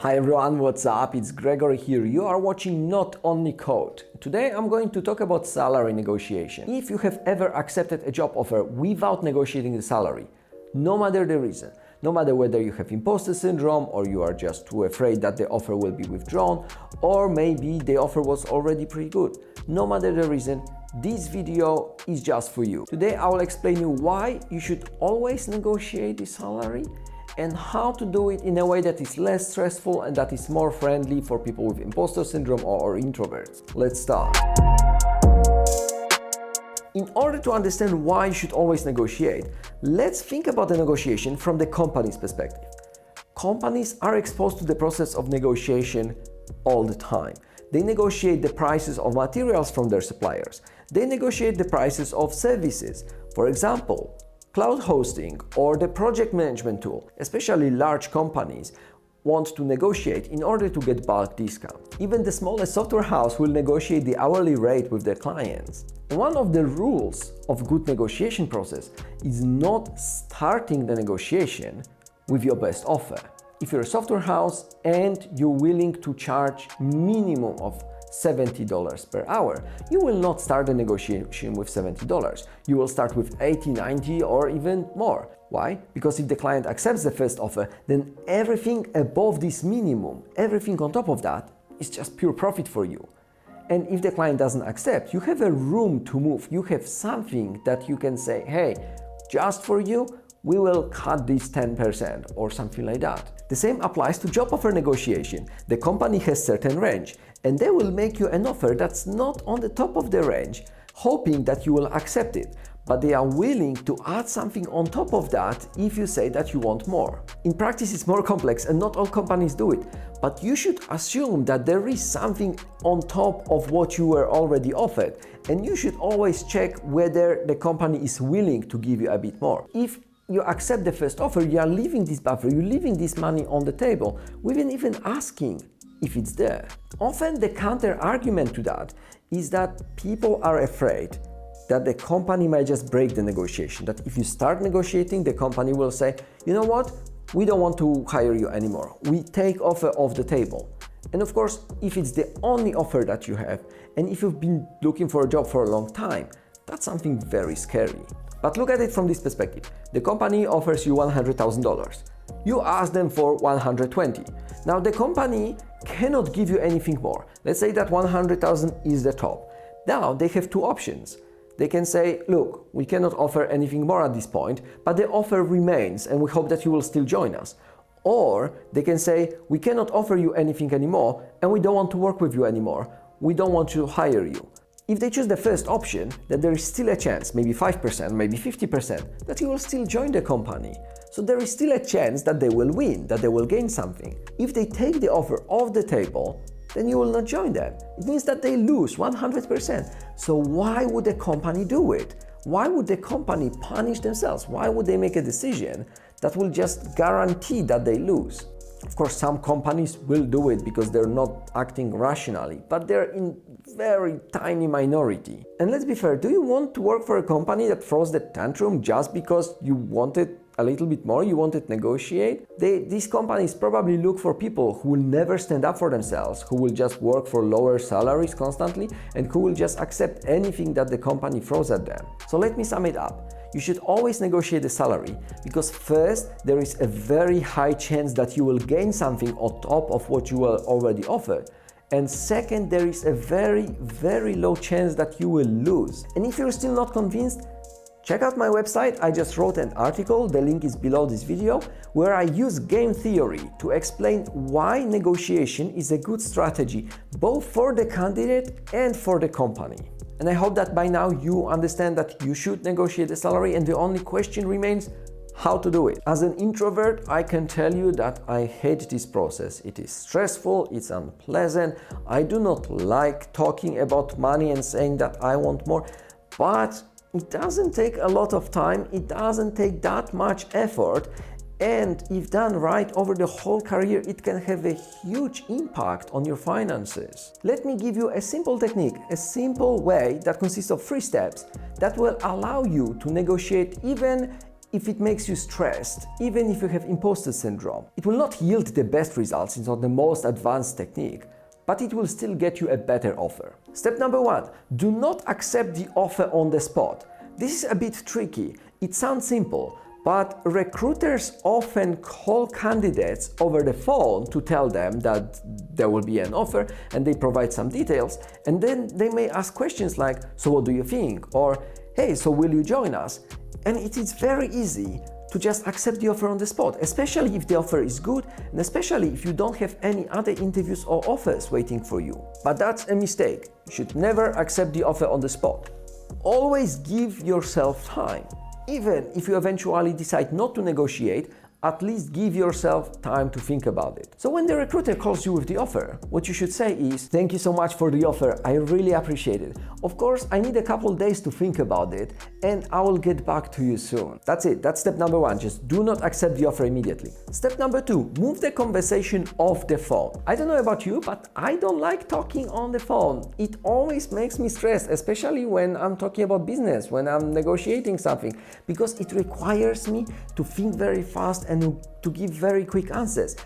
Hi everyone, what's up? It's Gregory here. You are watching Not Only Code. Today I'm going to talk about salary negotiation. If you have ever accepted a job offer without negotiating the salary, no matter the reason, no matter whether you have imposter syndrome or you are just too afraid that the offer will be withdrawn, or maybe the offer was already pretty good, no matter the reason, this video is just for you. Today I will explain you why you should always negotiate the salary and how to do it in a way that is less stressful and that is more friendly for people with imposter syndrome or introverts. Let's start. In order to understand why you should always negotiate, let's think about the negotiation from the company's perspective. Companies are exposed to the process of negotiation all the time. They negotiate the prices of materials from their suppliers. They negotiate the prices of services. For example, cloud hosting or the project management tool. Especially large companies want to negotiate in order to get bulk discount. Even the smallest software house will negotiate the hourly rate with their clients. One of the rules of good negotiation process is not starting the negotiation with your best offer. If you're a software house and you're willing to charge minimum of $70 per hour, you will not start the negotiation with $70. You will start with 80, 90 or even more. Why? Because if the client accepts the first offer, then everything above this minimum, everything on top of that is just pure profit for you. And if the client doesn't accept, you have a room to move. You have something that you can say, hey, just for you, we will cut this 10% or something like that. The same applies to job offer negotiation. The company has certain range and they will make you an offer that's not on the top of the range, hoping that you will accept it. But they are willing to add something on top of that if you say that you want more. In practice, it's more complex and not all companies do it. But you should assume that there is something on top of what you were already offered. And you should always check whether the company is willing to give you a bit more. If you accept the first offer, you are leaving this buffer, you're leaving this money on the table without even asking if it's there. Often the counter argument to that is that people are afraid that the company might just break the negotiation, that if you start negotiating, the company will say, you know what, we don't want to hire you anymore. We take offer off the table. And of course, if it's the only offer that you have, and if you've been looking for a job for a long time, that's something very scary. But look at it from this perspective. The company offers you $100,000. You ask them for 120. Now the company cannot give you anything more. Let's say that 100,000 is the top. Now they have two options. They can say, look, we cannot offer anything more at this point, but the offer remains and we hope that you will still join us. Or they can say, we cannot offer you anything anymore and we don't want to work with you anymore. We don't want to hire you. If they choose the first option, then there is still a chance, maybe 5%, maybe 50%, that you will still join the company. So there is still a chance that they will win, that they will gain something. If they take the offer off the table, then you will not join them. It means that they lose 100%. So why would the company do it? Why would the company punish themselves? Why would they make a decision that will just guarantee that they lose? Of course, some companies will do it because they're not acting rationally, but they're in very tiny minority. And let's be fair, do you want to work for a company that throws the tantrum just because you wanted a little bit more, you wanted to negotiate? These companies probably look for people who will never stand up for themselves, who will just work for lower salaries constantly, and who will just accept anything that the company throws at them. So let me sum it up. You should always negotiate the salary because first, there is a very high chance that you will gain something on top of what you were already offered. And second, there is a very, very low chance that you will lose. And if you're still not convinced, check out my website. I just wrote an article, the link is below this video, where I use game theory to explain why negotiation is a good strategy, both for the candidate and for the company. And I hope that by now you understand that you should negotiate the salary and the only question remains how to do it. As an introvert, I can tell you that I hate this process. It is stressful, it's unpleasant. I do not like talking about money and saying that I want more, but it doesn't take a lot of time, it doesn't take that much effort, and if done right over the whole career, it can have a huge impact on your finances. Let me give you a simple technique, a simple way that consists of 3 steps that will allow you to negotiate even if it makes you stressed, even if you have imposter syndrome. It will not yield the best results, it's not the most advanced technique, but it will still get you a better offer. Step number 1, do not accept the offer on the spot. This is a bit tricky. It sounds simple, but recruiters often call candidates over the phone to tell them that there will be an offer, and they provide some details, and then they may ask questions like, so what do you think? Or, hey, so will you join us? And it is very easy to just accept the offer on the spot, especially if the offer is good, and especially if you don't have any other interviews or offers waiting for you. But that's a mistake. You should never accept the offer on the spot. Always give yourself time. Even if you eventually decide not to negotiate, at least give yourself time to think about it. So when the recruiter calls you with the offer, what you should say is, thank you so much for the offer, I really appreciate it. Of course, I need a couple days to think about it, and I will get back to you soon. That's it, that's step number 1, just do not accept the offer immediately. Step number 2, move the conversation off the phone. I don't know about you, but I don't like talking on the phone. It always makes me stressed, especially when I'm talking about business, when I'm negotiating something, because it requires me to think very fast and to give very quick answers.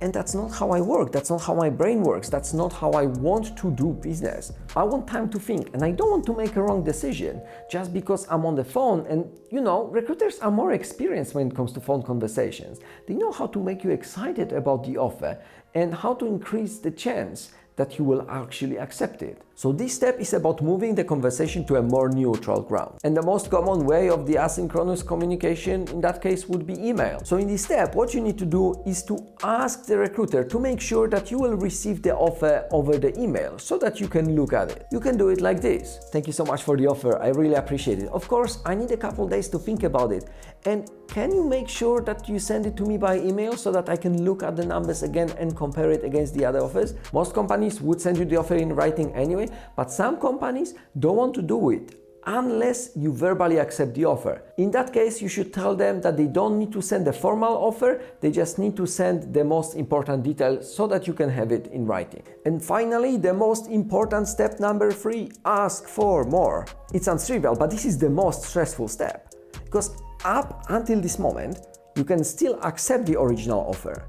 And that's not how I work, that's not how my brain works, that's not how I want to do business. I want time to think, and I don't want to make a wrong decision just because I'm on the phone. And you know, recruiters are more experienced when it comes to phone conversations. They know how to make you excited about the offer and how to increase the chance that you will actually accept it. So this step is about moving the conversation to a more neutral ground. And the most common way of the asynchronous communication in that case would be email. So in this step, what you need to do is to ask the recruiter to make sure that you will receive the offer over the email so that you can look at it. You can do it like this. Thank you so much for the offer, I really appreciate it. Of course, I need a couple days to think about it. And can you make sure that you send it to me by email so that I can look at the numbers again and compare it against the other offers? Most companies would send you the offer in writing anyway, but some companies don't want to do it unless you verbally accept the offer. In that case, you should tell them that they don't need to send a formal offer, they just need to send the most important details so that you can have it in writing. And finally, the most important step number 3, ask for more. It sounds trivial, but this is the most stressful step, because up until this moment, you can still accept the original offer.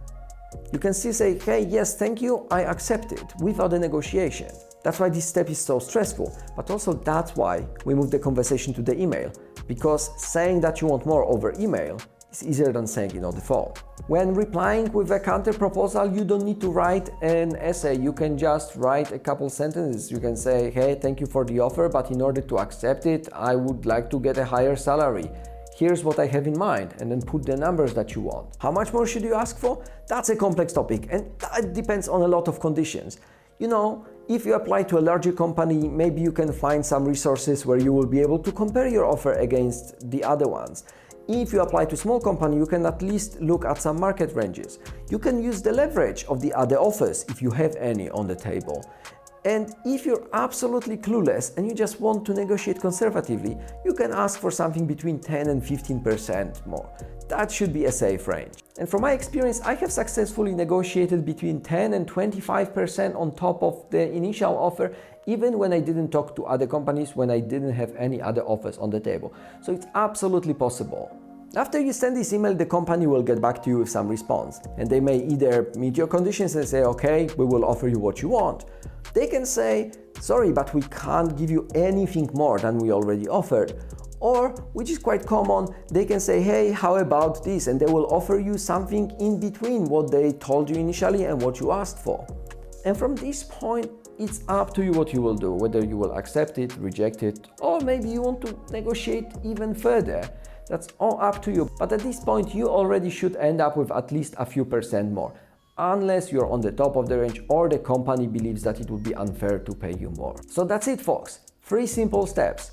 You can still say, hey, yes, thank you, I accept it, without a negotiation. That's why this step is so stressful, but also that's why we move the conversation to the email, because saying that you want more over email is easier than saying it on the phone. When replying with a counter proposal, you don't need to write an essay, you can just write a couple sentences. You can say, hey, thank you for the offer, but in order to accept it, I would like to get a higher salary. Here's what I have in mind, and then put the numbers that you want. How much more should you ask for? That's a complex topic, and that depends on a lot of conditions. You know, if you apply to a larger company, maybe you can find some resources where you will be able to compare your offer against the other ones. If you apply to a small company, you can at least look at some market ranges. You can use the leverage of the other offers if you have any on the table. And if you're absolutely clueless and you just want to negotiate conservatively, you can ask for something between 10 and 15% more. That should be a safe range. And from my experience, I have successfully negotiated between 10 and 25% on top of the initial offer, even when I didn't talk to other companies, when I didn't have any other offers on the table. So it's absolutely possible. After you send this email, the company will get back to you with some response, and they may either meet your conditions and say, okay, we will offer you what you want. They can say, sorry, but we can't give you anything more than we already offered. Or, which is quite common, they can say, hey, how about this? And they will offer you something in between what they told you initially and what you asked for. And from this point, it's up to you what you will do, whether you will accept it, reject it, or maybe you want to negotiate even further. That's all up to you. But at this point, you already should end up with at least a few percent more, unless you're on the top of the range or the company believes that it would be unfair to pay you more. So that's it, folks. 3 simple steps.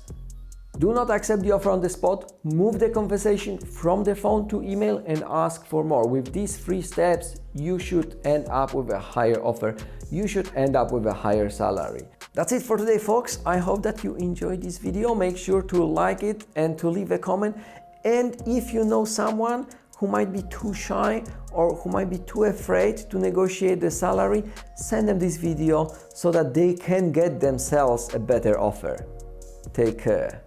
Do not accept the offer on the spot, move the conversation from the phone to email, and ask for more. With these 3 steps, you should end up with a higher offer. You should end up with a higher salary. That's it for today, folks. I hope that you enjoyed this video. Make sure to like it and to leave a comment. And if you know someone who might be too shy or who might be too afraid to negotiate the salary, send them this video so that they can get themselves a better offer. Take care.